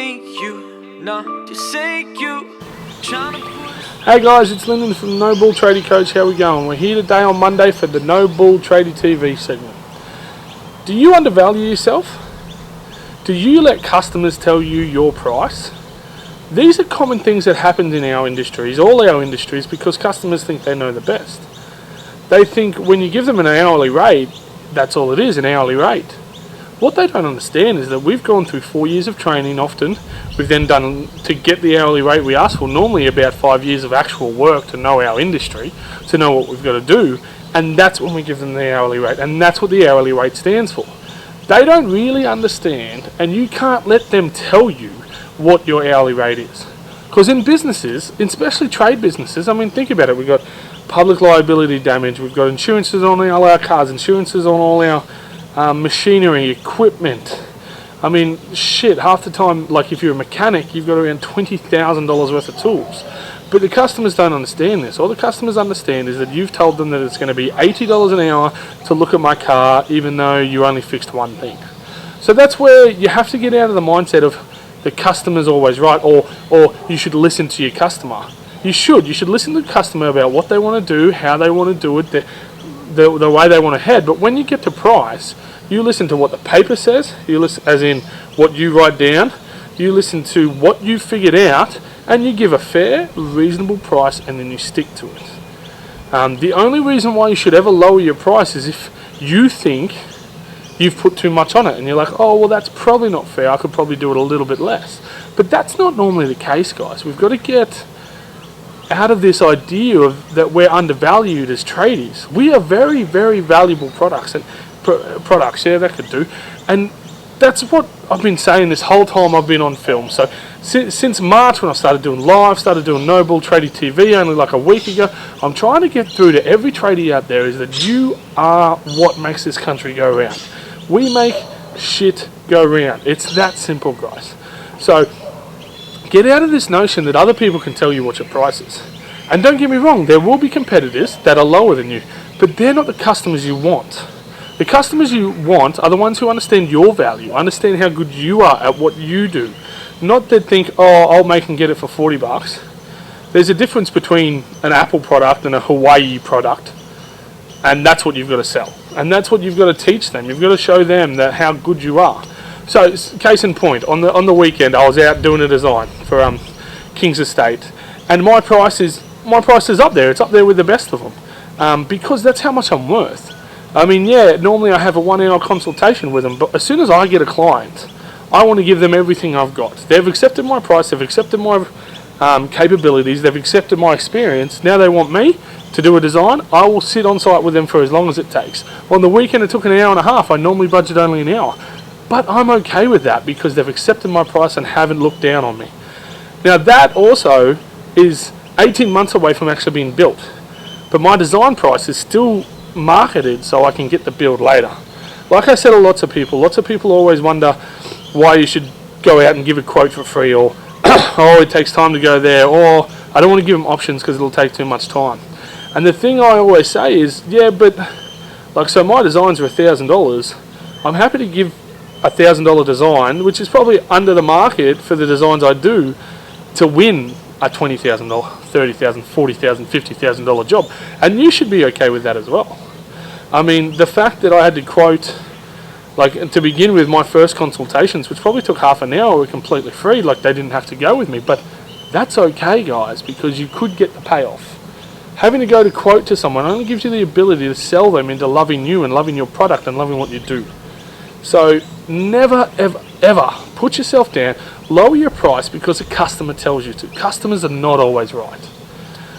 ain't you, no, just ain't you. Trying to put. Hey guys, it's Lyndon from No Bull Tradie Coach. How we going? We're here today on Monday for the No Bull Tradie TV segment. Do you undervalue yourself? Do you let customers tell you your price? These are common things that happen in our industries, all our industries, because customers think they know the best. They think when you give them an hourly rate, that's all it is, an hourly rate. What they don't understand is that we've gone through 4 years of training often. We've then done, to get the hourly rate we ask for, normally about 5 years of actual work to know our industry, to know what we've got to do, and that's when we give them the hourly rate, and that's what the hourly rate stands for. They don't really understand, and you can't let them tell you what your hourly rate is. Because in businesses, especially trade businesses, I mean, think about it, we've got public liability damage, we've got insurances on all our cars, insurances on all our machinery, equipment. I mean, shit, half the time, like if you're a mechanic, you've got around $20,000 worth of tools. But the customers don't understand this. All the customers understand is that you've told them that it's going to be $80 an hour to look at my car, even though you only fixed one thing. So that's where you have to get out of the mindset of the customer's always right, or you should listen to your customer. You should listen to the customer about what they want to do, how they want to do it, the way they want to head. But when you get to price, you listen to what the paper says, you listen as in what you write down, you listen to what you figured out, and you give a fair, reasonable price, and then you stick to it. The only reason why you should ever lower your price is if you think you've put too much on it, and you're like, oh, well, that's probably not fair, I could probably do it a little bit less. But that's not normally the case, guys. We've got to get out of this idea of that we're undervalued as tradies. We are very, very valuable products, and yeah, that could do. And that's what I've been saying this whole time I've been on film. So since March, when I started doing live, started doing No Bull Tradie TV only like a week ago, I'm trying to get through to every tradie out there is that you are what makes this country go round. We make shit go round. It's that simple, guys. So get out of this notion that other people can tell you what your price is. And don't get me wrong, there will be competitors that are lower than you, but they're not the customers you want. The customers you want are the ones who understand your value, understand how good you are at what you do. Not that think, oh, I'll make and get it for $40. There's a difference between an Apple product and a Hawaii product, and that's what you've got to sell. And that's what you've got to teach them. You've got to show them that how good you are. So, case in point, on the weekend, I was out doing a design for King's Estate, and my price is up there. It's up there with the best of them, because that's how much I'm worth. I mean, yeah, normally I have a 1 hour consultation with them, but as soon as I get a client, I want to give them everything I've got. They've accepted my price, they've accepted my capabilities, they've accepted my experience. Now they want me to do a design. I will sit on site with them for as long as it takes. On the weekend it took an hour and a half. I normally budget only an hour. But I'm okay with that because they've accepted my price and haven't looked down on me. Now that also is 18 months away from actually being built. But my design price is still marketed so I can get the build later. Like I said to lots of people always wonder why you should go out and give a quote for free, or oh, it takes time to go there, or I don't want to give them options because it'll take too much time. And the thing I always say is, yeah, but like, so my designs are $1,000. I'm happy to give $1,000 design, which is probably under the market for the designs I do, to win a $20,000, $30,000, $40,000, $50,000 job. And you should be okay with that as well. I mean, the fact that I had to quote, like, to begin with, my first consultations, which probably took half an hour, were completely free, like they didn't have to go with me. But that's okay, guys, because you could get the payoff. Having to go to quote to someone only gives you the ability to sell them into loving you and loving your product and loving what you do. So never, ever, ever put yourself down, lower your price because a customer tells you to. Customers are not always right.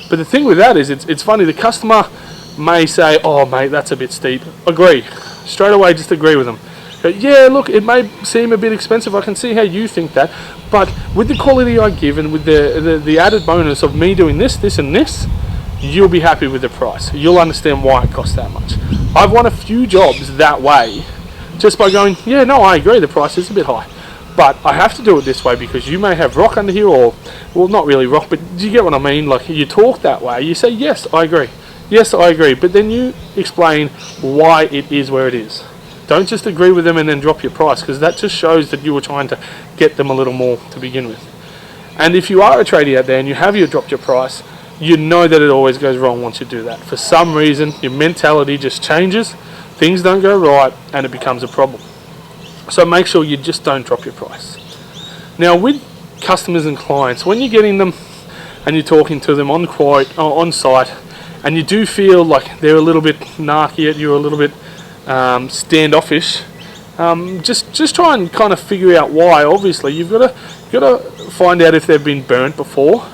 But the thing with that is, it's funny, the customer may say, oh mate, that's a bit steep. Agree. Straight away, just agree with them. Go, yeah, look, it may seem a bit expensive, I can see how you think that, but with the quality I give and with the added bonus of me doing this, this and this, you'll be happy with the price. You'll understand why it costs that much. I've won a few jobs that way, just by going, yeah, no, I agree, the price is a bit high, but I have to do it this way because you may have rock under here, or, well, not really rock, but do you get what I mean? Like, you talk that way, you say, yes, I agree. Yes, I agree, but then you explain why it is where it is. Don't just agree with them and then drop your price, because that just shows that you were trying to get them a little more to begin with. And if you are a tradie out there and you have dropped your price, you know that it always goes wrong once you do that. For some reason, your mentality just changes, things don't go right, and it becomes a problem. So make sure you just don't drop your price. Now, with customers and clients, when you're getting them and you're talking to them on quote or on site, and you do feel like they're a little bit narky at you, a little bit standoffish, just try and kind of figure out why. Obviously, you've got to find out if they've been burnt before.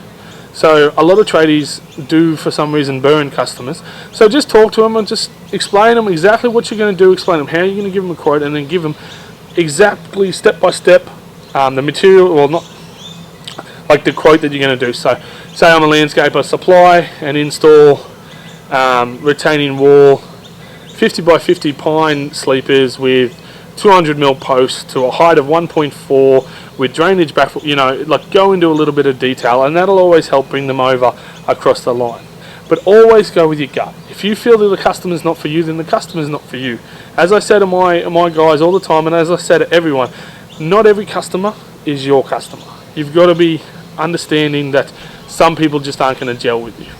So a lot of tradies do, for some reason, burn customers. So just talk to them and just explain them exactly what you're going to do, explain them how you're going to give them a quote, and then give them exactly step by step the material, well, not like the quote that you're going to do. So say I'm a landscaper, supply and install retaining wall 50 by 50 pine sleepers with 200mm posts to a height of 1.4 with drainage baffle, like go into a little bit of detail, and that'll always help bring them over across the line. But always go with your gut. If you feel that the customer's not for you, then the customer's not for you. As I say to my guys all the time, and as I say to everyone, not every customer is your customer. You've got to be understanding that some people just aren't going to gel with you.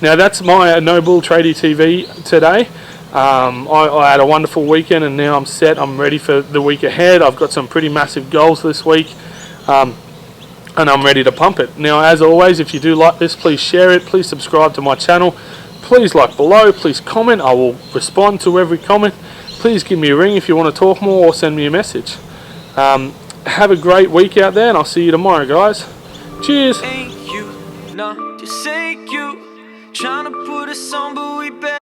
Now that's my No Bull Tradie TV today. I had a wonderful weekend, and now I'm set. I'm ready for the week ahead. I've got some pretty massive goals this week, and I'm ready to pump it. Now, as always, if you do like this, please share it. Please subscribe to my channel. Please like below. Please comment. I will respond to every comment. Please give me a ring if you want to talk more, or send me a message. Have a great week out there, and I'll see you tomorrow, guys. Cheers. Ain't you, nah, just ain't you. Trying to put us on, but we better.